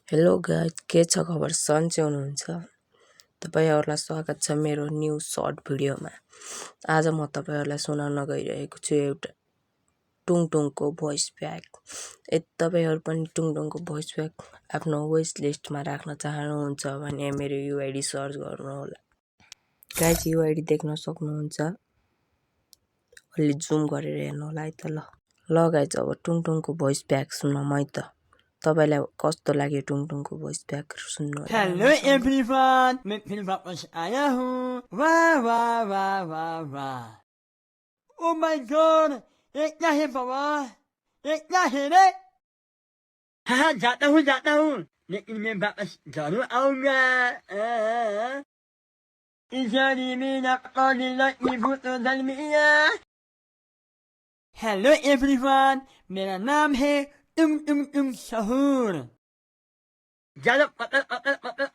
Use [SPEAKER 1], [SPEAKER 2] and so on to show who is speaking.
[SPEAKER 1] Hello guys, के छ खबर? सन्चै हुनुहुन्छ? तपाईहरुलाई स्वागत छ मेरो न्यू सर्ट भिडियोमा। आज म तपाईहरुलाई सुनाउन गइरहेको छु एउटा टुङटुङको भोइस प्याक। यदि तपाईहरु पनि टुङटुङको भोइस प्याक आफ्नो विश लिस्टमा राख्न चाहनुहुन्छ भने मेरो युआईडी सर्च गर्नुहोला। गाइज, युआईडी देख्न सक्नुहुन्छ। अलि जुम गरेर हेर्नु होला है त ल गाइज, अब टुङटुङको भोइस प्याक सुनौँ है त। तपाईलाई कस्तो लाग्यो टुङटुङको भोइस प्याक सुन्नु?
[SPEAKER 2] हेलो एवरीवन, मैं फिर वापस आया हूँ। वाह वाह वाह वाह वाह, ओ माय गॉड, इतना है बाबा, इतना है रे। हाँ जाता हूँ, लेकिन मैं वापस जरूर आऊंगा। हेलो एवरीवन, मेरा नाम है टुंग टुंग टुंग सहूर। ज्यादा पकड़